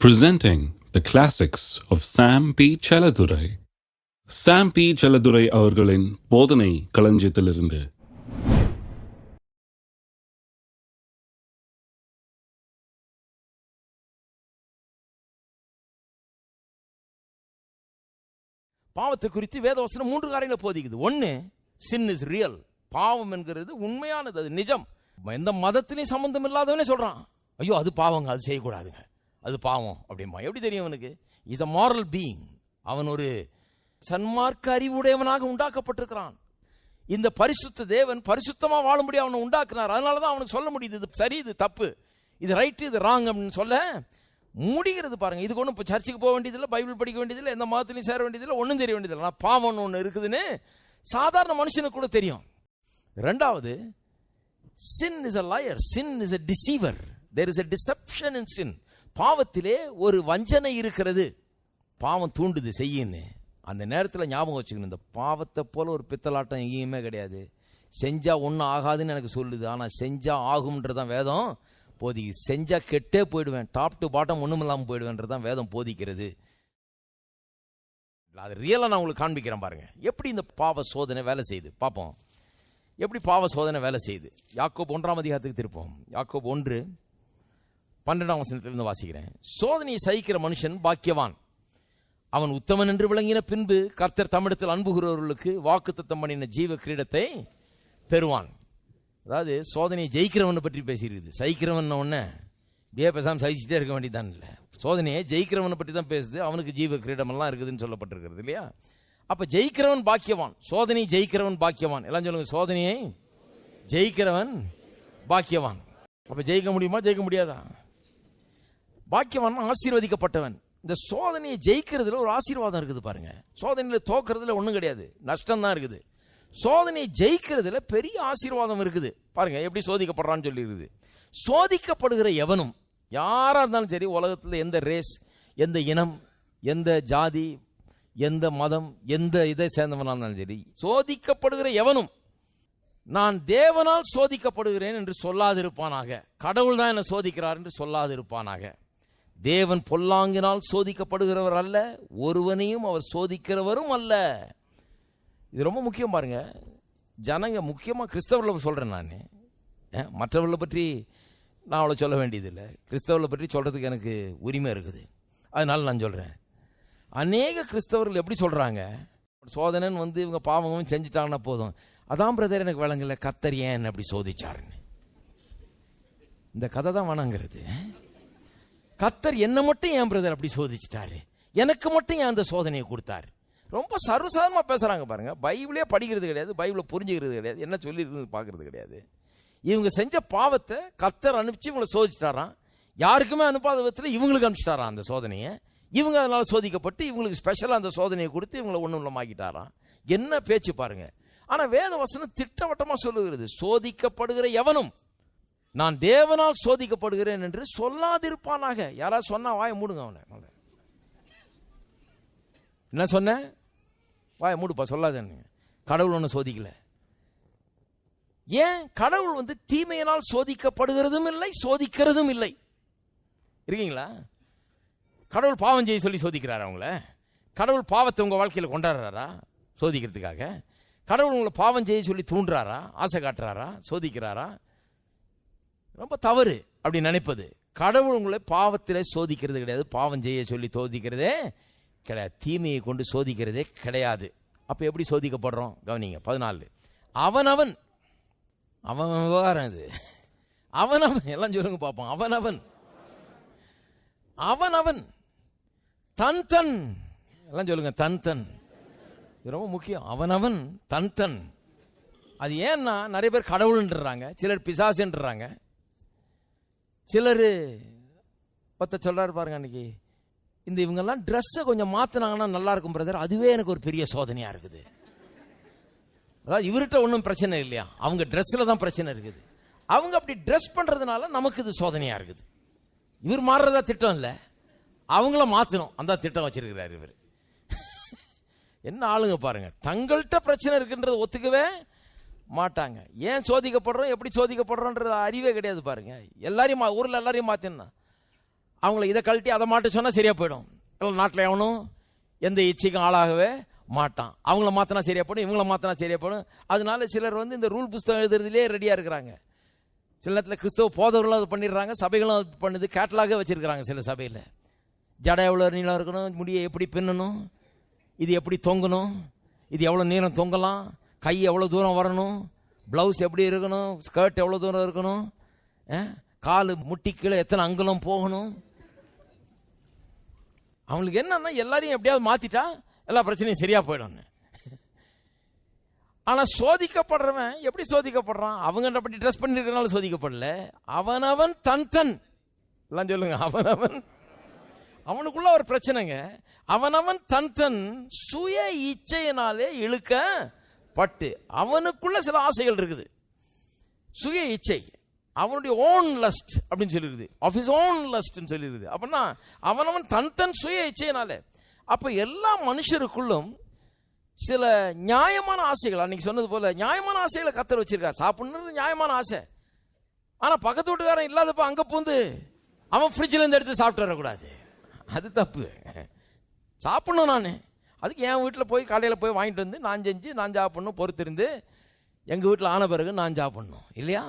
Presenting the classics of Sam P. Chaladurai. Sam P. Chaladurai அவர்களின் போதனை களஞ்சியத்திலிருந்து. பாவத்தை குறித்து வேதவசனம் 3 காரியங்களை போதிக்குது. ஒன்று, sin is real. பாவம் என்கிறது உண்மையானது, அது நிஜம். எந்த மதத்திலையும் சம்பந்தம் இல்லாதவனே சொல்றான், ஐயோ அது பாவங்க, அது செய்யக்கூடாதுங்க, அது பாவம் அப்படிமா. எப்படி தெரியும் அவனுக்கு? Is a moral being. அவன் ஒரு சன்மார்க்க அறிவுடையவனாக உண்டாக்கப்பட்டிருக்கிறான். இந்த பரிசுத்த தேவன் பரிசுத்தமா வாழும்படி அவனை உண்டாக்குனார். அதனாலதான் அவனுக்கு சொல்ல முடியுது, இது சரி, இது தப்பு, இது ரைட்டு, இது ராங் அப்படின்னு சொல்ல முடிகிறது. பாருங்க, இதுக்கு ஒன்றும் இப்போ சர்ச்சுக்கு போக வேண்டியதில்லை, பைபிள் படிக்க வேண்டியதில்லை, எந்த மதத்திலையும் சேர வேண்டியதில்லை, ஒன்றும் தெரிய வேண்டியதில்லை. ஆனால் பாவம் ஒன்று இருக்குதுன்னு சாதாரண மனுஷனுக்கு கூட தெரியும். ரெண்டாவது, sin is a liar, sin is a deceiver, there is a deception in sin. பாவத்திலே ஒரு வஞ்சனை இருக்கிறது. பாவம் தூண்டுது செய்யுன்னு. அந்த நேரத்தில் ஞாபகம் வச்சுக்கணும், இந்த பாவத்தை போல ஒரு பித்தலாட்டம் எங்கேயுமே கிடையாது. செஞ்சா ஒன்றும் ஆகாதுன்னு எனக்கு சொல்லுது, ஆனால் செஞ்சா ஆகும்ன்றதான் வேதம் போதிக்கு. செஞ்சா கெட்டே போயிடுவேன், டாப் டு பாட்டம் ஒன்றும் இல்லாமல் போயிடுவேன்றதான் வேதம் போதிக்கிறது. அது ரியலாக நான் உங்களுக்கு காண்பிக்கிறேன் பாருங்க, எப்படி இந்த பாவ சோதனை வேலை செய்யுது பார்ப்போம். எப்படி பாவ சோதனை வேலை செய்யுது? யாக்கோபு 1ஆம் அதிகாரத்துக்கு திருப்போம். யாக்கோபு 1:12 வசனத்திலிருந்து வாசிக்கிறேன். சோதனையை சகிக்கிற மனுஷன் பாக்கியவான், அவன் உத்தமன் என்று விளங்கின பின்பு கர்த்தர் தம்மிடத்தில் அன்புகிறவர்களுக்கு வாக்குத்தத்தம் பண்ணின ஜீவ கிரீடத்தை பெறுவான். அதாவது சோதனையை ஜெயிக்கிறவனை பற்றி பேசியிருக்குது. சகிக்கிறவன் ஒன்று இப்படியே பேசாமல் சகிச்சுட்டே இருக்க வேண்டியதான் இல்லை. சோதனையை ஜெயிக்கிறவனை பற்றி தான் பேசுது. அவனுக்கு ஜீவ கிரீடமெல்லாம் இருக்குதுன்னு சொல்லப்பட்டிருக்கிறது இல்லையா? அப்போ ஜெயிக்கிறவன் பாக்கியவான், சோதனை ஜெயிக்கிறவன் பாக்கியவான். எல்லாம் சொல்லுங்க, சோதனையை ஜெயிக்கிறவன் பாக்கியவான். அப்போ ஜெயிக்க முடியுமா, ஜெயிக்க முடியாதா? பாக்கியவான் ஆசீர்வதிக்கப்பட்டவன். இந்த சோதனையை ஜெயிக்கிறதுல ஒரு ஆசீர்வாதம் இருக்குது பாருங்க. சோதனையில் தோக்கிறதுல ஒன்றும் கிடையாது, நஷ்டம் தான் இருக்குது. சோதனையை ஜெயிக்கிறதுல பெரிய ஆசீர்வாதம் இருக்குது பாருங்க. எப்படி சோதிக்கப்படுறான்னு சொல்லி இருக்குது. சோதிக்கப்படுகிற எவனும், யாராக இருந்தாலும் சரி, உலகத்தில் எந்த ரேஸ், எந்த இனம், எந்த ஜாதி, எந்த மதம், எந்த இதை சேர்ந்தவனாக இருந்தாலும் சரி, சோதிக்கப்படுகிற எவனும் நான் தேவனால் சோதிக்கப்படுகிறேன் என்று சொல்லாதிருப்பானாக. கடவுள் தான் என்னை சோதிக்கிறார் என்று சொல்லாதிருப்பானாக. தேவன் பொல்லாங்கினால் சோதிக்கப்படுகிறவர் அல்ல, ஒருவனையும் அவர் சோதிக்கிறவரும் அல்ல. இது ரொம்ப முக்கியம் பாருங்க. ஜனங்க, முக்கியமாக கிறிஸ்தவர்களை சொல்கிறேன் நான், மற்றவர்களை பற்றி நான் அவ்வளோ சொல்ல வேண்டியதில்லை. கிறிஸ்தவர்களை பற்றி சொல்கிறதுக்கு எனக்கு உரிமை இருக்குது, அதனால நான் சொல்கிறேன். அநேக கிறிஸ்தவர்கள் எப்படி சொல்கிறாங்க, சோதனைன்னு இவங்க பாவமும் செஞ்சுட்டாங்கன்னா போதும், அதான் பிரதர் எனக்கு விளங்கல, கர்த்தர் ஏன் அப்படி சோதிச்சாருன்னு. இந்த கதை தான் வேணாங்கிறது. கர்த்தர் என்னை மட்டும் ஏன் பிரதர் அப்படி சோதிச்சிட்டாரு, எனக்கு மட்டும் ஏன் அந்த சோதனையை கொடுத்தாரு. ரொம்ப சர்வசாதாரணமாக பேசுகிறாங்க பாருங்க. பைபிளே படிக்கிறது கிடையாது, பைபிளை புரிஞ்சுக்கிறது கிடையாது, என்ன சொல்லியிருக்குன்னு பார்க்கறது கிடையாது. இவங்க செஞ்ச பாவத்தை கர்த்தர் அனுப்பிச்சு இவங்களை சோதிச்சிட்டாராம். யாருக்குமே அனுப்பாத விதத்தில் இவங்களுக்கு அனுப்பிச்சிட்டாராம் அந்த சோதனையை. இவங்க அதனால் சோதிக்கப்பட்டு இவங்களுக்கு ஸ்பெஷலாக அந்த சோதனையை கொடுத்து இவங்களை ஒன்றும் இல்லமாக்கிட்டாராம். என்ன பேச்சு பாருங்க. ஆனால் வேத வசனம் திட்டவட்டமாக சொல்லுகிறது, சோதிக்கப்படுகிற எவனும் நான் தேவனால் சோதிக்கப்படுகிறேன் என்று சொல்லாதிருப்பானாக. யாராவது சொன்னா வாயை மூடுங்க. அவனை என்ன சொன்ன, வாயை மூடுப்பா, சொல்லாதேன்னு. கடவுள் ஒன்று சோதிக்கல. ஏன்? கடவுள் தீமையினால் சோதிக்கப்படுகிறதும் இல்லை, சோதிக்கிறதும் இல்லை. இருக்கீங்களா? கடவுள் பாவம் செய்ய சொல்லி சோதிக்கிறாரா அவங்கள? கடவுள் பாவத்தை உங்கள் வாழ்க்கையில் கொண்டாடுறாரா சோதிக்கிறதுக்காக? கடவுள் உங்களை பாவம் செய்ய சொல்லி தூண்டுறாரா, ஆசை காட்டுறாரா, சோதிக்கிறாரா? ரொம்ப தவறு அப்படி நினைப்பது. கடவுள் உங்களை பாவத்தில் சோதிக்கிறது கிடையாது, பாவம் செய்ய சொல்லி சோதிக்கிறதே கிடையாது, தீமையை கொண்டு சோதிக்கிறதே கிடையாது. அப்போ எப்படி சோதிக்கப்படுறோம் கவனிங்க. 14, அவனவன் விவகாரம் இது. அவனவன் எல்லாம் சொல்லுங்க பார்ப்போம். அவனவன் தன் தன் எல்லாம் சொல்லுங்க, தன். இது ரொம்ப முக்கியம். அவனவன் தன். அது ஏன்னா நிறைய பேர் கடவுள்ன்றாங்க, சிலர் பிசாசுன்றாங்க, சிலர் சொல்றாரு பாருங்க. அன்னைக்கு இவங்கெல்லாம் ட்ரெஸ்ஸை கொஞ்சம் மாத்தினாங்கன்னா நல்லா இருக்கும் பிரதர், அதுவே எனக்கு ஒரு பெரிய சோதனையா இருக்குது. அதாவது இவர்கிட்ட ஒன்றும் பிரச்சனை இல்லையா, அவங்க ட்ரெஸ்ஸில் தான் பிரச்சனை இருக்குது. அவங்க அப்படி ட்ரெஸ் பண்ணுறதுனால நமக்கு இது சோதனையாக இருக்குது. இவர் மாறுறதா திட்டம் இல்லை, அவங்கள மாற்றணும் அந்த திட்டம் வச்சிருக்கிறார் இவர். என்ன ஆளுங்க பாருங்க, தங்கள்கிட்ட பிரச்சனை இருக்குன்றது ஒத்துக்கவே மாட்டாங்க. ஏன் சோதிக்கப்படுறோம், எப்படி சோதிக்கப்படுறோன்றது அறிவே கிடையாது பாருங்க. எல்லாரையும் ஊரில் எல்லாரையும் மாற்றினா அவங்கள இதை கழட்டி அதை மாட்ட சொன்னால் சரியாக போயிடும். இல்லை நாட்டில் எவனும் எந்த இச்சைக்கும் ஆளாகவே மாட்டான். அவங்கள மாற்றினா சரியாக போடும், இவங்கள மாற்றினா சரியாக போடும். அதனால சிலர் வந்து இந்த ரூல் புஸ்தகம் எழுதுறதுலேயே ரெடியாக இருக்கிறாங்க. சில நேரத்தில் கிறிஸ்தவ போதவர்களும் அது பண்ணிடுறாங்க, சபைகளும் அது பண்ணுது. கேட்டலாக வச்சுருக்கிறாங்க சில சபையில். ஜடை எவ்வளோ நீளம் இருக்கணும், முடியை எப்படி பின்னணும், இது எப்படி தொங்கணும், இது எவ்வளோ நீளம் தொங்கலாம், கை எவ்வளோ தூரம் வரணும், ப்ளவுஸ் எப்படி இருக்கணும், ஸ்கர்ட் எவ்வளோ தூரம் இருக்கணும், காலு முட்டி கீழே எத்தனை அங்குலம் போகணும். அவங்களுக்கு என்னன்னா எல்லாரையும் எப்படியாவது மாற்றிட்டா எல்லா பிரச்சனையும் சரியாக போயிடும். ஆனால் சோதிக்கப்படுறவன் எப்படி சோதிக்கப்படுறான்? அவங்க அப்படி ட்ரெஸ் பண்ணிருக்கனால சோதிக்கப்படல. அவனவன் தன் தன் எல்லாம் சொல்லுங்க. அவனுக்குள்ள ஒரு பிரச்சனைங்க. அவனவன் தன் தன் சுய இச்சையினாலே இழுக்கப்பட்டு, அவனுக்குள்ள சில ஆசைகள் இருக்குது. சுய இச்சை, அவனுடைய ஓன் லஸ்ட் அப்படின்னு சொல்லிருக்குது, ஆஃப் ஹிஸ் ஓன் லஸ்ட்னு சொல்லிருக்குது. அப்படின்னா அவனவன் தன் தன் சுய இச்சையினாலே. அப்போ எல்லா மனுஷருக்குள்ளும் சில நியாயமான ஆசைகள், அன்னைக்கு சொன்னது போல நியாயமான ஆசைகளை கத்தர் வச்சிருக்கார். சாப்பிடணும்னு நியாயமான ஆசை. ஆனால் பக்கத்து வீட்டுக்காரன் இல்லாதப்ப அங்கே பூந்து அவன் ஃப்ரிட்ஜில் இருந்து எடுத்து சாப்பிட்டு வரக்கூடாது, அது தப்பு. சாப்பிடணும். நான் அதுக்கு என் வீட்டில் போய் கடையில் போய் வாங்கிட்டு வந்து நான் செஞ்சு நான் சாப்பிடணும், பொறுத்திருந்து எங்கள் வீட்டில் ஆன பிறகு நான் சாப்பிடணும் இல்லையா?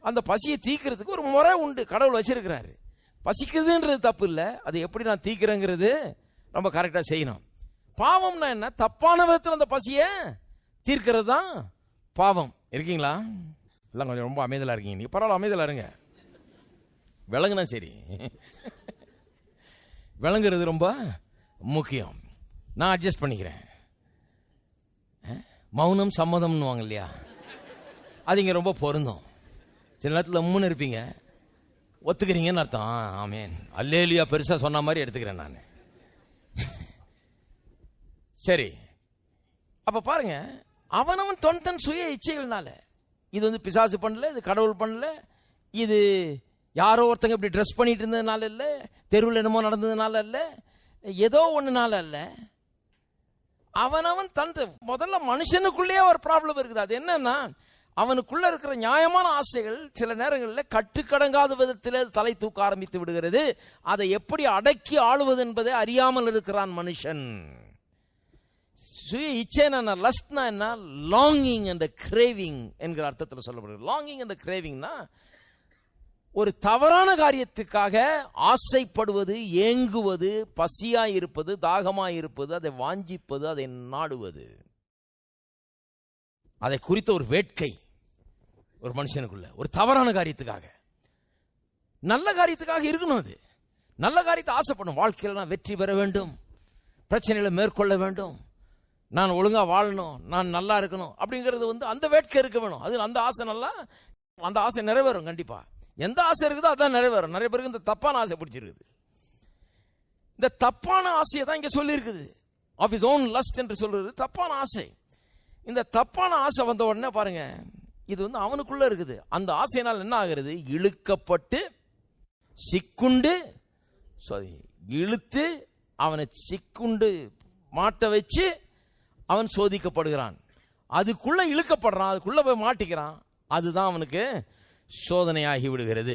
அந்த பசியை தீக்கிறதுக்கு ஒரு முறை உண்டு, கடவுள் வச்சிருக்கிறாரு. பசிக்குதுன்றது தப்பு இல்லை, அது எப்படி நான் தீக்கிறேங்கிறது ரொம்ப கரெக்டாக செய்யணும். பாவம்னா என்ன? தப்பான விதத்தில் அந்த பசியை தீர்க்கிறது தான் பாவம். இருக்கீங்களா? எல்லாம் கொஞ்சம் ரொம்ப அமைதலாக இருக்கீங்க. நீங்கள் பரவாயில்ல, அமைதலாக இருங்க. விளங்குனா சரி. விளங்குறது ரொம்ப முக்கியம். நான் அட்ஜஸ்ட் பண்ணிக்கிறேன். மௌனம் சம்மதம்னு வாங்க இல்லையா, அது இங்கே ரொம்ப பொருந்தும். சில நேரத்தில் உம்முன்னு இருப்பீங்க, ஒத்துக்கிறீங்கன்னு அர்த்தம். ஆமேன் அல்லேலியா பெருசாக சொன்ன மாதிரி எடுத்துக்கிறேன் நான். சரி, அப்போ பாருங்க, அவனவன் தன் சுய இச்சைகள்னால, இது வந்து பிசாசு பண்ணல, இது கடவுள் பண்ணல, இது யாரோ ஒருத்தங்க இப்படி ட்ரெஸ் பண்ணிட்டு இருந்ததுனால இல்லை, தெருவில் என்னமோ நடந்ததுனால இல்லை, ஏதோ ஒன்றுனால இல்லை. அவனவன் முதல்ல மனுஷனுக்குள்ளேயே ஒரு ப்ராப்ளம் இருக்குது. அது என்னன்னா, அவனுக்குள்ள இருக்கிற நியாயமான ஆசைகள் சில நேரங்களில் கட்டுக்கடங்காத விதத்தில் தலை தூக்க ஆரம்பித்து விடுகிறது. அதை எப்படி அடக்கி ஆளுவது என்பதை அறியாமல் இருக்கிறான் மனுஷன். சுய இச்சைனா லஸ்ட்னா என்ன? லாங்கிங் அண்ட் கிரேவிங் என்கிற அர்த்தத்தில் சொல்லப்படுகிறது. லாங்கிங் அண்ட் கிரேவிங்னா ஒரு தவறான காரியத்துக்காக ஆசைப்படுவது, ஏங்குவது, பசியாய் இருப்பது, தாகமாய் இருப்பது, அதை வாஞ்சிப்பது, அதை நாடுவது, அதை குறித்த ஒரு வேட்கை ஒரு மனுஷனுக்குள்ள. ஒரு தவறான காரியத்துக்காக, நல்ல காரியத்துக்காக இருக்கணும். அது நல்ல காரியத்தை ஆசைப்படும். வாழ்க்கையில் நான் வெற்றி பெற வேண்டும், பிரச்சனைகளை மேற்கொள்ள வேண்டும், நான் ஒழுங்கா வாழணும், நான் நல்லா இருக்கணும் அப்படிங்கிறது வந்து அந்த வேட்கை இருக்க வேணும். அது அந்த ஆசை நல்லா, அந்த ஆசை நிறைவேறும். கண்டிப்பா எந்த ஆசை இருக்குதோ அதான் நிறைவேறும். நிறைய பேருக்கு இந்த தப்பான ஆசை பிடிச்சிருக்குது. இந்த தப்பான ஆசையை தான் இங்க சொல்லி இருக்குது. ஆஃப் ஹிஸ் ஓன் லஸ்ட் என்று சொல்றது தப்பான ஆசை. இந்த தப்பான ஆசை வந்த உடனே பாருங்க, இது வந்து அவனுக்குள்ள இருக்குது. அந்த ஆசையினால் என்ன ஆகிறது? இழுக்கப்பட்டு சிக்குண்டு, இழுத்து அவனை சிக்குண்டு மாட்ட வச்சு அவன் சோதிக்கப்படுகிறான். அதுக்குள்ள இழுக்கப்படுறான், அதுக்குள்ள போய் மாட்டிக்கிறான். அதுதான் அவனுக்கு சோதனையாகி விடுகிறது.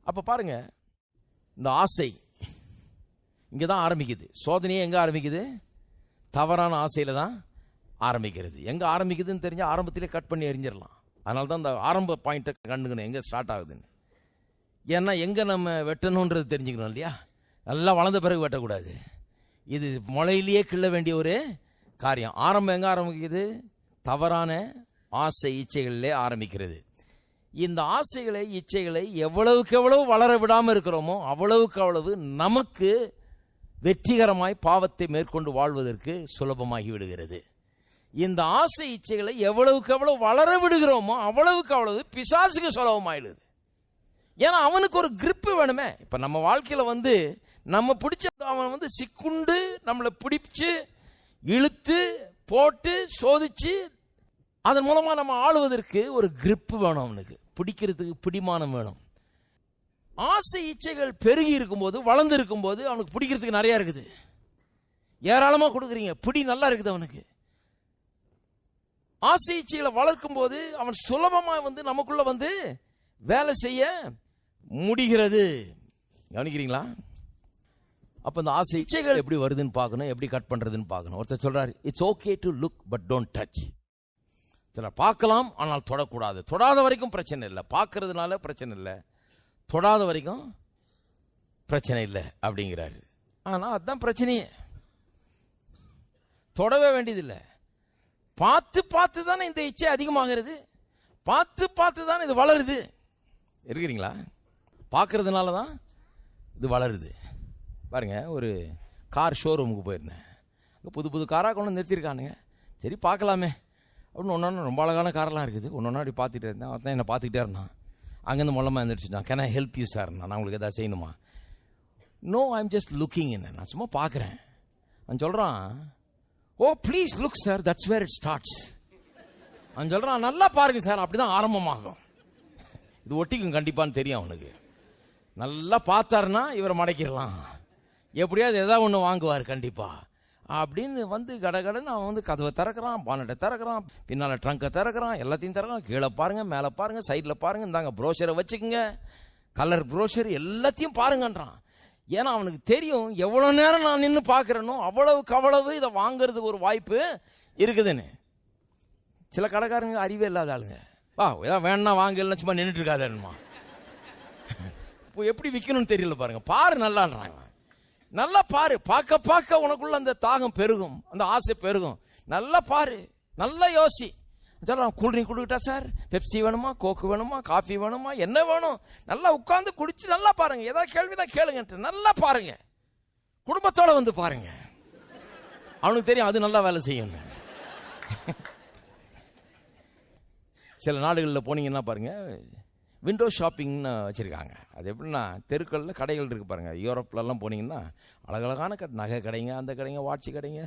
அப்ப பாருங்க, இந்த ஆசை இங்கதான் ஆரம்பிக்குது. சோதனையே எங்க ஆரம்பிக்குது? தவறான ஆசையில தான் ஆரம்பிக்கிறது. எங்க ஆரம்பிக்குதுன்னு தெரிஞ்சா ஆரம்பத்திலே கட் பண்ணி எரிஞ்சிடலாம். அதனால தான் இந்த ஆரம்ப பாயிண்ட்டை கண்டுக்கணும், எங்க ஸ்டார்ட் ஆகுதுன்னு. ஏன்னா எங்க நம்ம வெட்டணுன்றது தெரிஞ்சுக்கணும் இல்லையா? நல்லா வளர்ந்த பிறகு வெட்டக்கூடாது. இது முளையிலேயே கிள்ள வேண்டிய ஒரு காரியம். ஆரம்பம் எங்க ஆரம்பிக்குது? தவறான ஆசை இச்சைகளிலே ஆரம்பிக்கிறது. இந்த ஆசைகளை இச்சைகளை எவ்வளவுக்கு எவ்வளவு வளர விடாமல் இருக்கிறோமோ அவ்வளவுக்கு அவ்வளவு நமக்கு வெற்றிகரமாய் பாவத்தை மேற்கொண்டு வாழ்வதற்கு சுலபமாகி விடுகிறது. இந்த ஆசை இச்சைகளை எவ்வளவுக்கு எவ்வளவு வளர விடுகிறோமோ அவ்வளவுக்கு அவ்வளவு பிசாசுக்கு சுலபமாயிடுது. ஏன்னா அவனுக்கு ஒரு கிரிப்பு வேணுமே. இப்ப நம்ம வாழ்க்கையில வந்து நம்ம பிடிச்ச அவன் வந்து சிக்குண்டு நம்மளை பிடிச்சு இழுத்து போட்டு சோதிச்சு அதன் மூலமா நம்ம ஆளுவதற்கு ஒரு கிரிப்பு வேணும். அவனுக்கு பிடிக்கிறதுக்கு பிடிமானம் வேணும். ஆசை இச்சைகள் பெருகி இருக்கும்போது, வளர்ந்து இருக்கும்போது அவனுக்கு பிடிக்கிறதுக்கு நிறைய இருக்குது. ஏராளமா கொடுக்குறீங்க, பிடி நல்லா இருக்குது அவனுக்கு. ஆசை இச்சைகளை வளர்க்கும் போது அவன் சுலபமா வந்து நமக்குள்ள வந்து வேலை செய்ய முடிகிறது. கவனிக்கிறீங்களா? அப்போ இந்த ஆசை இச்சைகள் எப்படி வருதுன்னு பார்க்கணும், எப்படி கட் பண்ணுறதுன்னு பார்க்கணும். ஒருத்தர் சொல்கிறார், it's okay to look but don't touch. சில பார்க்கலாம் ஆனால் தொடக்கூடாது. தொடாத வரைக்கும் பிரச்சனை இல்லை, பார்க்கறதுனால பிரச்சனை இல்லை, தொடாத வரைக்கும் பிரச்சனை இல்லை அப்படிங்கிறாரு. ஆனால் அதுதான் பிரச்சனையே. தொடவே வேண்டியதில்லை. பார்த்து பார்த்து தானே இந்த இச்சை அதிகமாகிறது, பார்த்து பார்த்து தானே இது வளருது. இருக்கிறீங்களா? பார்க்கறதுனால தான் இது வளருது. பாருங்க, ஒரு கார் ஷோரூமுக்கு போயிருந்தேன். அங்கே புது புது காராக கொண்டு நிறுத்தியிருக்கானுங்க. சரி பார்க்கலாமே அப்படின்னு ஒன்று ரொம்ப அழகான காரெல்லாம் இருக்குது. ஒன்று அப்படி பார்த்துட்டே இருந்தேன். அவன் என்னை பார்த்துக்கிட்டே இருந்தான். அங்கேருந்து மொல்லமாக எழுந்திரிச்சுட்டான். Can I help you sir? நான் உங்களுக்கு எதாவது செய்யணுமா? No, I am just looking. நான் சும்மா பார்க்குறேன். அவன் சொல்கிறான், oh please look sir, that's where it starts. அவன் சொல்கிறான், நல்லா பாருங்க சார், அப்படி தான் ஆரம்பமாகும். இது ஒட்டிக்கும் கண்டிப்பான்னு தெரியும் அவனுக்கு. நல்லா பார்த்தாருன்னா இவரை மடக்கிடலாம், எப்படியாவது எதாவது ஒன்று வாங்குவார் கண்டிப்பாக அப்படின்னு வந்து கடகடன்னு அவன் வந்து கதவை திறக்கிறான், பானட்டை திறக்கிறான், பின்னால் ட்ரங்கை திறக்கிறான், எல்லாத்தையும் திறக்கிறான். கீழே பாருங்கள், மேலே பாருங்கள், சைடில் பாருங்கள், இந்தாங்க ப்ரோஷரை வச்சுக்கோங்க, கலர் ப்ரோஷர் எல்லாத்தையும் பாருங்கன்றான். ஏன்னா அவனுக்கு தெரியும் எவ்வளோ நேரம் நான் நின்று பார்க்குறேனோ அவ்வளவுக்கு அவ்வளவு இதை வாங்கிறதுக்கு ஒரு வாய்ப்பு இருக்குதுன்னு. சில கடைக்காரங்க அறிவே இல்லாத ஆளுங்க, வா ஏதாவது வேணா வாங்கலாம், சும்மா நின்றுட்டு இருக்காதுமா. இப்போ எப்படி விற்கணும்னு தெரியல பாருங்க. பாரு நல்லான்றாங்க. நல்லா பாரு, பார்க்க பார்க்க உனக்குள்ள அந்த தாகம் பெருகும், அந்த ஆசை பெருகும். நல்லா பாரு, நல்லா யோசி. சொல்கிறான், கூல்ட்ரிங்க் கொடுக்கிட்டா சார், பெப்சி வேணுமா, கோக்கு வேணுமா, காஃபி வேணுமா, என்ன வேணும், நல்லா உட்காந்து குடிச்சு நல்லா பாருங்க, ஏதாவது கேள்வினா கேளுங்க, நல்லா பாருங்க, குடும்பத்தோட வந்து பாருங்க. அவனுக்கு தெரியும் அது நல்லா வேலை செய்யும். சில நாடுகளில் போனீங்கன்னா பாருங்க, விண்டோ ஷாப்பிங்னு வச்சுருக்காங்க. அது எப்படின்னா தெருக்களில் கடைகள் இருக்குது பாருங்கள். யூரோப்லலாம் போனீங்கன்னா அழகழகான நகை கடைங்க, அந்த கடைங்க, வாட்சி கடைங்க,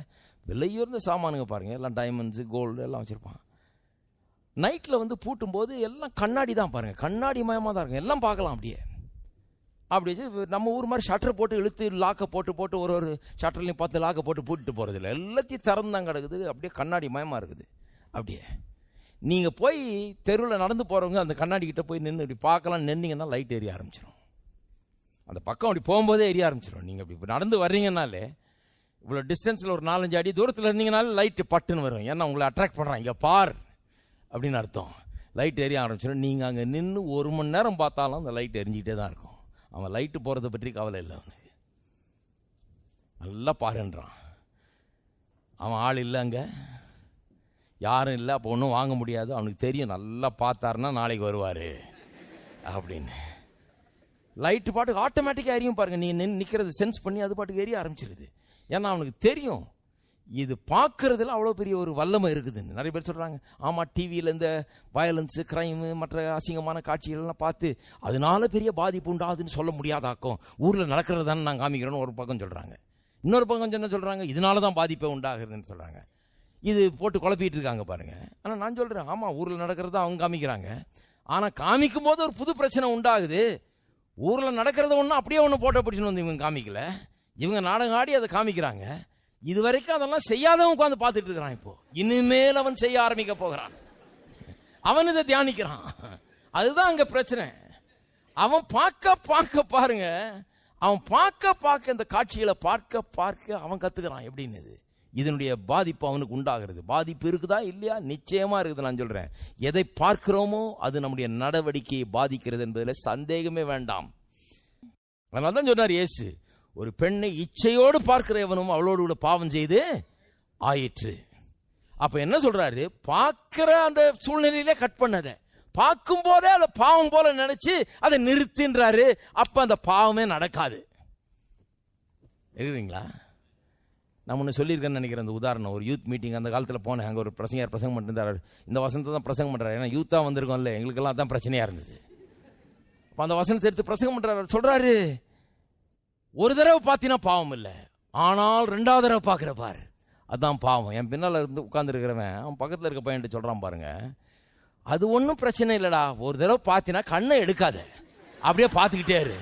விலையுயர்ந்த சாமானுங்க பாருங்கள், எல்லாம் டைமண்ட்ஸு, கோல்டு எல்லாம் வச்சுருப்பான். நைட்டில் வந்து பூட்டும்போது எல்லாம் கண்ணாடி தான் பாருங்கள், கண்ணாடி மயமாக தான் இருக்கும், எல்லாம் பார்க்கலாம் அப்படியே. அப்படி வச்சு நம்ம ஊர் மாதிரி ஷட்டர் போட்டு இழுத்து லாக்கை போட்டு ஒரு ஷட்டர்லையும் 10 லாக்கை போட்டு பூட்டிட்டு போகிறதில்ல, எல்லாத்தையும் திறந்தான் கிடக்குது, அப்படியே கண்ணாடி மயமாக இருக்குது. அப்படியே நீங்கள் போய் தெருவில் நடந்து போகிறவங்க அந்த கண்ணாடி கிட்டே போய் நின்று இப்படி பார்க்கலாம், நின்னீங்கன்னா லைட் எரிய ஆரம்பிச்சிடும். அந்த பக்கம் அப்படி போகும்போதே எரிய ஆரம்பிச்சிடும். நீங்கள் இப்படி நடந்து வர்றீங்கன்னாலே, இவ்வளோ டிஸ்டன்ஸில் ஒரு 4-5 அடி தூரத்தில் இருந்தீங்கனாலே லைட்டு பட்டுன்னு வரும். ஏன்னா உங்களை அட்ராக்ட் பண்ணுறான், இங்கே பார் அப்படின்னு அர்த்தம். லைட் எரிய ஆரம்பிச்சிடும். நீங்கள் அங்கே நின்று 1 மணி நேரம் பார்த்தாலும் அந்த லைட் எரிஞ்சிக்கிட்டே தான் இருக்கும். அவன் லைட்டு போகிறத பற்றி கவலை இல்லை அவனுக்கு. நல்லா பாருன்றான். அவன் ஆள் இல்லை, அங்கே யாரும் இல்லை, அப்போ ஒன்றும் வாங்க முடியாது. அவனுக்கு தெரியும், நல்லா பார்த்தாருன்னா நாளைக்கு வருவார் அப்படின்னு. லைட்டு பாட்டுக்கு ஆட்டோமேட்டிக்காக எரியும் பாருங்கள். நீ நிற்கிறது சென்ஸ் பண்ணி அது பாட்டுக்கு எரிய ஆரம்பிச்சிருது. ஏன்னா அவனுக்கு தெரியும் இது பார்க்கறதுல அவ்வளோ பெரிய ஒரு வல்லமை இருக்குதுன்னு. நிறைய பேர் சொல்கிறாங்க, ஆமாம் டிவியில் இந்த வயலன்ஸு, க்ரைமு, மற்ற அசிங்கமான காட்சிகள்லாம் பார்த்து அதனால பெரிய பாதிப்பு உண்டாதுன்னு சொல்ல முடியாதாக்கும், ஊரில் நடக்கிறது தானே நான் காமிக்கிறேன்னு ஒரு பக்கம் சொல்கிறாங்க. இன்னொரு பக்கம் என்ன சொல்கிறாங்க, இதனால தான் பாதிப்பே உண்டாகுதுன்னு சொல்கிறாங்க. இது போட்டு குழப்பிட்டு இருக்காங்க பாருங்கள். ஆனால் நான் சொல்கிறேன், ஆமாம் ஊரில் நடக்கிறத அவங்க காமிக்கிறாங்க, ஆனால் காமிக்கும் போது ஒரு புது பிரச்சனை உண்டாகுது. ஊரில் நடக்கிறத ஒன்று அப்படியே ஒன்று போட்டோ பிடிச்சின்னு வந்து இவங்க காமிக்கல, இவங்க நாடகம் ஆடி அதை காமிக்கிறாங்க. இது வரைக்கும் அதெல்லாம் செய்யாதவன் உட்காந்து பார்த்துட்டு இருக்கிறான். இப்போ இனிமேல் அவன் செய்ய ஆரம்பிக்க போகிறான். அவன் இதை தியானிக்கிறான். அதுதான் அங்கே பிரச்சனை. அவன் பார்க்க பாருங்க, அவன் பார்க்க இந்த காட்சிகளை பார்க்க அவன் கற்றுக்கிறான் எப்படின்னு. இதனுடைய பாதிப்பு அவனுக்கு உண்டாகிறது. பாதிப்பு இருக்குதா இல்லையா? நிச்சயமாக இருக்குது. நான் சொல்கிறேன், எதை பார்க்கிறோமோ அது நம்முடைய நடவடிக்கையை பாதிக்கிறது என்பதில் சந்தேகமே வேண்டாம். அதனால தான் சொன்னார் இயேசு, ஒரு பெண்ணை இச்சையோடு பார்க்கிறவனும் அவளோடு கூட பாவம் செய்து ஆயிற்று. அப்ப என்ன சொல்றாரு, பார்க்கிற அந்த சூழ்நிலையிலே கட் பண்ணதை பார்க்கும் போதே அதை பாவம் போல நினைச்சு அதை நிறுத்தின்றாரு. அப்ப அந்த பாவமே நடக்காது. இருக்கிறீங்களா? நான் ஒன்று சொல்லியிருக்கேன்னு நினைக்கிறேன். அந்த உதாரணம், ஒரு யூத் மீட்டிங் அந்த காலத்தில் போனேன். அங்கே ஒரு பிரசங்கம் பண்ணிருந்தார். இந்த வசனத்தை தான் பிரசங்கம் பண்ணுறாரு. ஏன்னா யூத்தாக வந்திருக்கோம்ல, எங்களுக்கெல்லாம் அதான் பிரச்சனையாக இருந்தது. அப்போ அந்த வசனத்தை எடுத்து பிரசங்கம் பண்ணுறாரு. சொல்கிறாரு, ஒரு தடவை பார்த்தீங்கன்னா பாவம் இல்லை, ஆனால் 2வது தடவை பார்க்குற பாரு அதுதான் பாவம். என் பின்னால் இருந்து உட்காந்துருக்கிறவன் அவன் பக்கத்தில் இருக்க பையன்ட்டு சொல்கிறான் பாருங்க, அது ஒன்றும் பிரச்சனை இல்லைடா, ஒரு தடவை பார்த்தீங்கன்னா கண்ணை எடுக்காத, அப்படியே பார்த்துக்கிட்டே இரு.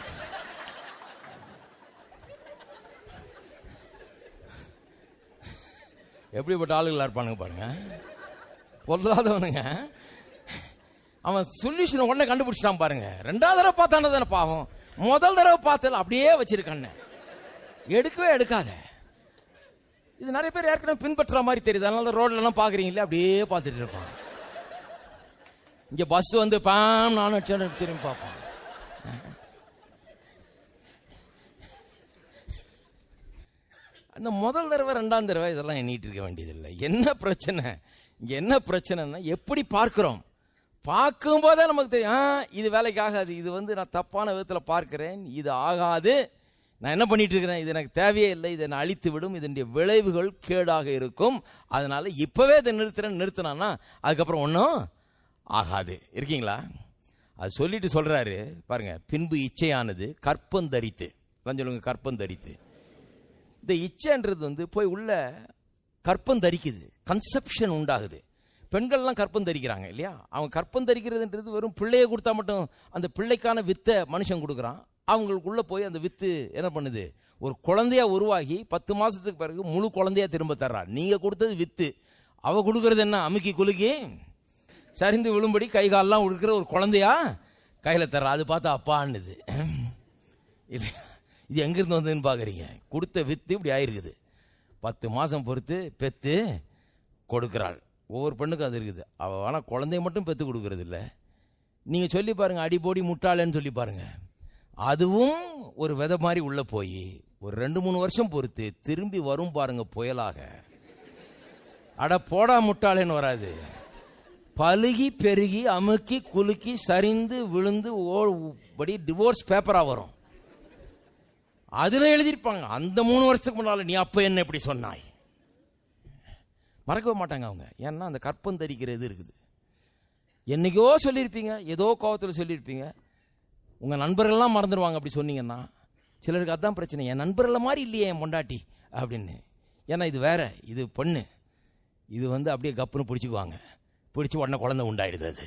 எப்படிப்பட்ட ஆளுகளாக இருப்பானுங்க பாருங்க, பொருளாதவனுங்க. அவன் சொல்யூஷன் உடனே கண்டுபிடிச்சிட்டான் பாருங்க. 2வது தடவை பார்த்தானே தானே பாவம், முதல் தடவை பார்த்தல அப்படியே வச்சிருக்கான்னு எடுக்கவே எடுக்காத. இது நிறைய பேர் ஏற்கனவே பின்பற்ற மாதிரி தெரியுது. அதனால ரோட்ல எல்லாம் பாக்குறீங்களே அப்படியே பார்த்துட்டு இருப்பான். இங்க பஸ் வந்து பாம் நானும் திரும்பி பார்ப்பான். அந்த முதல் தடவை 2வது தடவை இதெல்லாம் எண்ணிட்டு இருக்க வேண்டியதில்லை. என்ன பிரச்சனை இங்க, என்ன பிரச்சனைன்னா எப்படி பார்க்கிறோம். பார்க்கும் போதே நமக்கு தெரியும் இது வேலைக்கு ஆகாது, இது வந்து நான் தப்பான விதத்தில் பார்க்கிறேன், இது ஆகாது, நான் என்ன பண்ணிட்டு இருக்கிறேன், இது எனக்கு தேவையே இல்லை, இதை நான் அழித்து விடும், இதனுடைய விளைவுகள் கேடாக இருக்கும், அதனால இப்பவே இதை நிறுத்தினான்னா அதுக்கப்புறம் ஒன்றும் ஆகாது. இருக்கீங்களா? அது சொல்லிட்டு சொல்றாரு பாருங்க, பின்பு இச்சையானது கற்பந்தரித்து, சொல்லுங்க கற்பந்தரித்து. இந்த இச்சைன்றது வந்து போய் உள்ள கற்பந்தரிக்குது, கன்செப்ஷன் உண்டாகுது. பெண்கள்லாம் கற்பம் தரிக்கிறாங்க இல்லையா? அவங்க கற்பம் தரிக்கிறதுன்றது வெறும் பிள்ளையை கொடுத்தா மட்டும், அந்த பிள்ளைக்கான வித்தை மனுஷன் கொடுக்குறான். அவங்களுக்குள்ள போய் அந்த வித்து என்ன பண்ணுது, ஒரு குழந்தையா உருவாகி 10 மாசத்துக்கு பிறகு முழு குழந்தையா திரும்ப தர்றா. நீங்க கொடுத்தது வித்து, அவ கொடுக்கறது என்ன, அமுக்கி குலுக்கி சரிந்து விழும்படி கை காலெல்லாம் உடுக்கிற ஒரு குழந்தையா கையில தர்றா. அது பார்த்தா அப்பான்னுது. இது எங்கிருந்து வந்ததுன்னு பாக்குறீங்க? கொடுத்த வித்து இப்படி ஆயிருக்குது. 10 மாசம் பொறுத்து பெத்து கொடுக்கிறாள். ஒவ்வொரு பெண்ணுக்கும் அது இருக்குது. அவள் ஆனால் குழந்தைய மட்டும் பெற்று கொடுக்கறது இல்லை. நீங்கள் சொல்லி பாருங்க, அடிபோடி முட்டாளன்னு சொல்லி பாருங்க, அதுவும் ஒரு விதை மாதிரி உள்ள போய் ஒரு 2-3 வருஷம் பொறுத்து திரும்பி வரும் பாருங்க புயலாக. அட போடா முட்டாளேன்னு வராது, பழுகி பெருகி அமுக்கி குலுக்கி சரிந்து விழுந்து ஓடி டிவோர்ஸ் பேப்பரா வரும். அதுல எழுதியிருப்பாங்க, அந்த 3 வருஷத்துக்கு முன்னால நீ அப்ப என்ன எப்படி சொன்னாய். மறக்கவே மாட்டாங்க அவங்க. ஏன்னா அந்த கற்பம் தரிக்கிறது இருக்குது. என்னைக்கோ சொல்லியிருப்பீங்க, ஏதோ கோபத்தில் சொல்லியிருப்பீங்க, உங்கள் நண்பர்கள்லாம் மறந்துடுவாங்க அப்படி சொன்னீங்கன்னா. சிலருக்கு அதுதான் பிரச்சனை, என் நண்பர்களை மாதிரி இல்லையே என் பொண்டாட்டி அப்படின்னு. ஏன்னா இது வேற, இது பொண்ணு, இது வந்து அப்படியே கப்புன்னு பிடிச்சிக்குவாங்க, பிடிச்சி உடனே குழந்தை உண்டாயிடுது. அது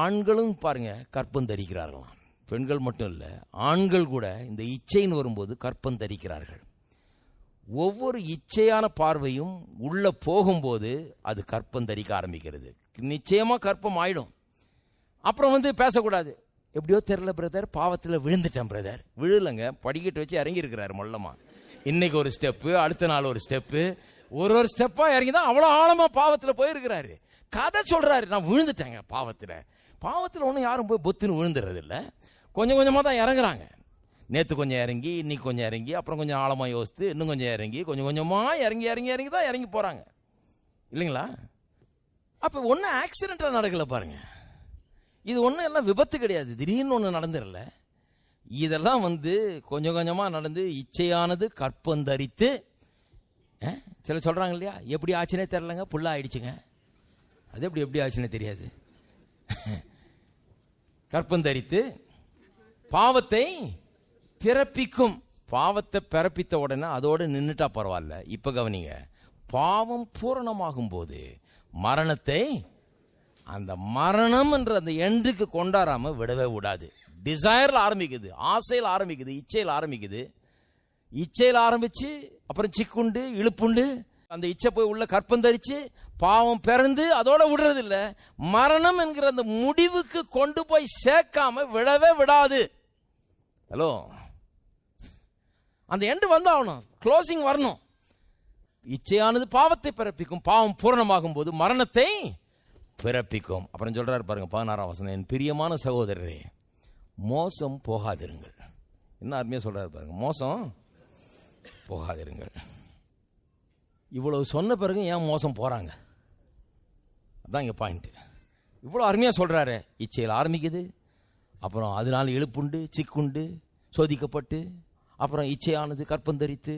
ஆண்களும் பாருங்க கற்பம் தரிக்கிறார்களாம். பெண்கள் மட்டும் இல்லை, ஆண்கள் கூட இந்த இச்சைன்னு வரும்போது கற்பம் தரிக்கிறார்கள். ஒவ்வொரு இச்சையான பார்வையும் உள்ள போகும்போது அது கற்பம் தரிக்க ஆரம்பிக்கிறது. நிச்சயமா கற்பம் ஆயிடும். அப்புறம் வந்து பேசக்கூடாது, எப்படியோ தெரியல பிரதர், பாவத்தில் விழுந்துட்டேன் பிரதர். விழுலங்க, படிக்கட்டு வச்சு இறங்கி இருக்கிறாரு மொல்லமா. இன்னைக்கு ஒரு ஸ்டெப்பு, அடுத்த நாள் ஒரு ஸ்டெப்பு, ஒரு ஸ்டெப்பா இறங்கி தான் அவ்வளோ ஆழமா பாவத்தில் போயிருக்கிறாரு. கதை சொல்றாரு, நான் விழுந்துட்டேங்க பாவத்தில். பாவத்தில் ஒன்றும் யாரும் போய் பொத்துன்னு விழுந்துறது இல்லை, கொஞ்சம் கொஞ்சமாக தான் இறங்குறாங்க. நேற்று கொஞ்சம் இறங்கி, இன்னைக்கு கொஞ்சம் இறங்கி, அப்புறம் கொஞ்சம் ஆழமாக யோசித்து இன்னும் கொஞ்சம் இறங்கி, கொஞ்சம் கொஞ்சமாக இறங்கி இறங்கி இறங்கி தான் இறங்கி போகிறாங்க இல்லைங்களா? அப்போ ஒன்றும் ஆக்சிடென்ட்டாக நடக்கலை பாருங்க. இது ஒன்றும் எல்லாம் விபத்து கிடையாது, திடீர்னு ஒன்று நடந்துடல. இதெல்லாம் வந்து கொஞ்சம் கொஞ்சமாக நடந்து இச்சையானது கற்பந்தரித்து. சில சொல்கிறாங்க இல்லையா, எப்படி ஆச்சுன்னே தெரிலங்க, புல்லா ஆயிடுச்சுங்க. அது எப்படி ஆச்சுன்னே தெரியாது. கற்பந்தரித்து பாவத்தை பிறப்பிக்கும். பாவத்தை பிறப்பித்த உடனே அதோடு நின்றுட்டா பரவாயில்ல. இப்ப கவனிங்க, பாவம் பூரணமாகும் போது மரணத்தை, அந்த மரணம் என்ற அந்த எண்டுக்கு கொண்டாடாம விடவே விடாது. டிசைர்ல ஆரம்பிக்குது, ஆசையில் ஆரம்பிக்குது, இச்சையில் ஆரம்பிக்குது. இச்சையில் ஆரம்பிச்சு அப்புறம் சிக்குண்டு இழுப்புண்டு அந்த இச்சை போய் உள்ள கற்பந்தரிச்சு பாவம் பிறந்து அதோட விடுறது இல்லை, மரணம் என்கிற அந்த முடிவுக்கு கொண்டு போய் சேர்க்காம விடவே விடாது. ஹலோ, அந்த எண்டு வந்தாகணும், க்ளோசிங் வரணும். இச்சையானது பாவத்தை பிறப்பிக்கும், பாவம் பூரணமாகும் போது மரணத்தை பிறப்பிக்கும். அப்புறம் சொல்றாரு பாருங்க 16ஆம் வசனம், என் பிரியமான சகோதரரே மோசம் போகாதிருங்கள். என்ன அருமையா சொல்றாரு பாருங்க, மோசம் போகாதிருங்கள். இவ்வளவு சொன்ன பிறகு ஏன் மோசம் போறாங்க, அதான் இங்க பாயிண்ட். இவ்வளவு அருமையா சொல்றாரு, இச்சையில் ஆரம்பிக்குது, அப்புறம் அதனால இழுப்புண்டு சிக்குண்டு சோதிக்கப்பட்டு, அப்புறம் இச்சையானது கற்பந்தரித்து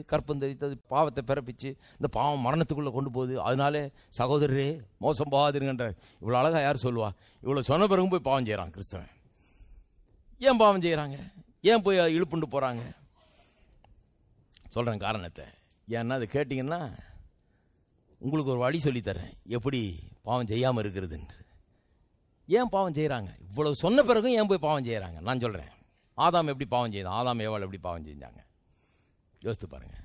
அது பாவத்தை பிறப்பிச்சு இந்த பாவம் மரணத்துக்குள்ளே கொண்டு போகுது. அதனால சகோதரரே மோசம் போகாதுங்கன்ற. இவ்வளோ அழகாக யார் சொல்லுவா? இவ்வளோ சொன்ன பிறகும் போய் பாவம் செய்கிறான் கிறிஸ்தவன். ஏன் பாவம் செய்கிறாங்க? ஏன் போய் இழுப்புண்டு போகிறாங்க? சொல்கிறேன் காரணத்தை. ஏன்னா அது கேட்டிங்கன்னா உங்களுக்கு ஒரு வழி சொல்லித்தரேன், எப்படி பாவம் செய்யாமல் இருக்கிறதுன்னு. ஏன் பாவம் செய்கிறாங்க? இவ்வளவு சொன்ன பிறகும் ஏன் போய் பாவம் செய்கிறாங்க? நான் சொல்கிறேன். ஆதாம் எப்படி பாவம் செய்தான், ஆதாம் ஏவாள் எப்படி பாவம் செஞ்சாங்க யோசித்து பாருங்க.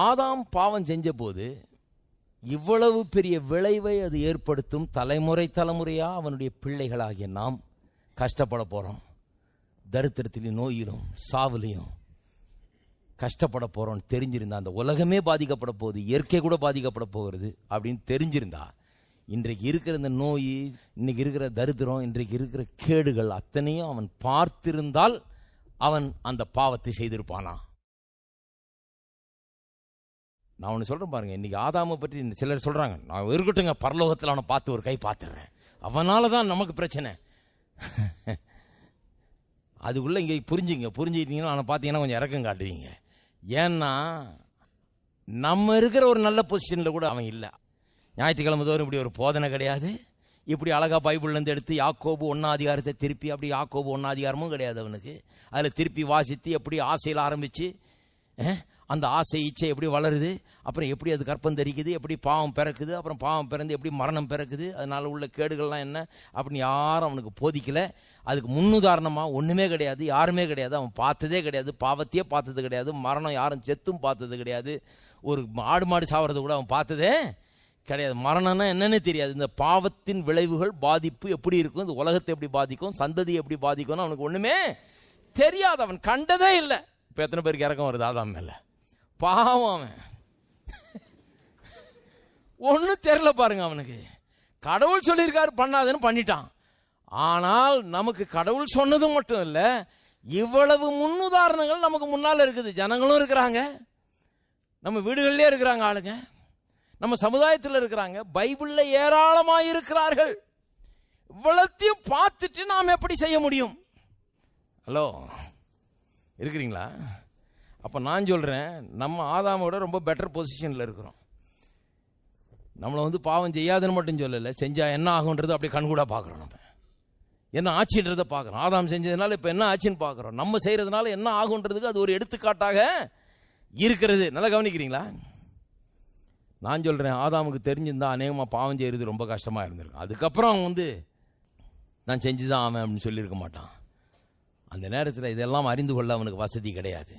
ஆதாம் பாவம் செஞ்ச போது இவ்வளவு பெரிய விளைவை அது ஏற்படுத்தும். தலைமுறை தலைமுறையாக அவனுடைய பிள்ளைகளாகிய நாம் கஷ்டப்பட போகிறோம். தரித்திரத்திலையும் நோயிலும் சாவுலையும் கஷ்டப்பட போகிறோம்னு தெரிஞ்சிருந்தா, அந்த உலகமே பாதிக்கப்பட போகுது, இயற்கை கூட பாதிக்கப்பட போகிறது அப்படின்னு தெரிஞ்சிருந்தா, இன்றைக்கு இருக்கிற இந்த நோய், இன்னைக்கு இருக்கிற தரித்திரம், இன்றைக்கு இருக்கிற கேடுகள் அத்தனையும் அவன் பார்த்திருந்தால் அவன் அந்த பாவத்தை செய்திருப்பானா? நான் ஒன்று சொல்கிறேன் பாருங்க. இன்னைக்கு ஆதாமை பற்றி சிலர் சொல்கிறாங்க, நான் இருக்கட்டுங்க பரலோகத்தில் அவனை பார்த்து ஒரு கை பார்த்துடுறேன், அவனால தான் நமக்கு பிரச்சனை. அதுக்குள்ளே இங்கே புரிஞ்சுக்கிட்டீங்கன்னா அவனை பார்த்தீங்கன்னா கொஞ்சம் இறக்கம் காட்டுவீங்க. ஏன்னா நம்ம இருக்கிற ஒரு நல்ல பொசிஷனில் கூட அவன் இல்லை. ஞாயிற்றுக்கிழமை தோறும் இப்படி ஒரு போதனை கிடையாது. இப்படி அழகாக பைபிள்லேருந்து எடுத்து யாக்கோபு 1ஆம் அதிகாரத்தை திருப்பி, அப்படி யாக்கோபு 1ஆம் அதிகாரமும் கிடையாது அவனுக்கு. அதில் திருப்பி வாசித்து எப்படி ஆசையில் ஆரம்பித்து அந்த ஆசை இச்சை எப்படி வளருது, அப்புறம் எப்படி அது கற்பம் தரிக்குது, எப்படி பாவம் பிறக்குது, அப்புறம் பாவம் பிறந்து எப்படி மரணம் பிறக்குது, அதனால் உள்ள கேடுகள்லாம் என்ன அப்படின்னு யாரும் அவனுக்கு போதிக்கலை. அதுக்கு முன்னுதாரணமாக ஒன்றுமே கிடையாது, யாருமே கிடையாது. அவன் பார்த்ததே கிடையாது, பாவத்தையே பார்த்தது கிடையாது, மரணம் யாரும் செத்தும் பார்த்தது கிடையாது, ஒரு ஆடு மாடு சாவறது கூட அவன் பார்த்ததே கிடையாது. மரணம்னா என்னன்னு தெரியாது. இந்த பாவத்தின் விளைவுகள் பாதிப்பு எப்படி இருக்கும், இந்த உலகத்தை எப்படி பாதிக்கும், சந்ததியை எப்படி பாதிக்கும்னு அவனுக்கு ஒன்றுமே தெரியாது. அவன் கண்டதே இல்லை. இப்போ எத்தனை பேருக்கு இறக்கம் வருது ஆதாம் மேலே? பாவம், அவன் ஒன்றும் தெரியல பாருங்க. அவனுக்கு கடவுள் சொல்லியிருக்காரு பண்ணாதுன்னு பண்ணிட்டான். ஆனால் நமக்கு கடவுள் சொன்னது மட்டும் இல்லை, இவ்வளவு முன்னுதாரணங்கள் நமக்கு முன்னால் இருக்குது. ஜனங்களும் இருக்கிறாங்க, நம்ம வீடுகளிலே இருக்கிறாங்க ஆளுங்க, நம்ம சமுதாயத்தில் இருக்கிறாங்க, பைபிளில் ஏராளமாக இருக்கிறார்கள். இவ்வளத்தையும் பார்த்துட்டு நாம் எப்படி செய்ய முடியும்? ஹலோ, இருக்கிறீங்களா? அப்போ நான் சொல்கிறேன், நம்ம ஆதாமோட ரொம்ப பெட்டர் பொசிஷனில் இருக்கிறோம். நம்மளை பாவம் செய்யாதுன்னு மட்டும் சொல்லலை, செஞ்சால் என்ன ஆகுன்றது அப்படியே கண்கூட பார்க்குறோம். நம்ம என்ன ஆச்சுன்றதை பார்க்குறோம். ஆதாம் செஞ்சதுனால இப்போ என்ன ஆச்சுன்னு பார்க்குறோம். நம்ம செய்கிறதுனால என்ன ஆகுன்றதுக்கு அது ஒரு எடுத்துக்காட்டாக இருக்கிறது. நல்லா கவனிக்கிறீங்களா? நான் சொல்கிறேன், ஆதாமுக்கு தெரிஞ்சிருந்தா அநேகமாக பாவம் செய்கிறது ரொம்ப கஷ்டமாக இருந்திருக்கும். அதுக்கப்புறம் அவன் நான் செஞ்சு தான் ஆவேன் அப்படின்னு சொல்லியிருக்க மாட்டான். அந்த நேரத்தில் இதெல்லாம் அறிந்து கொள்ள அவனுக்கு வசதி கிடையாது.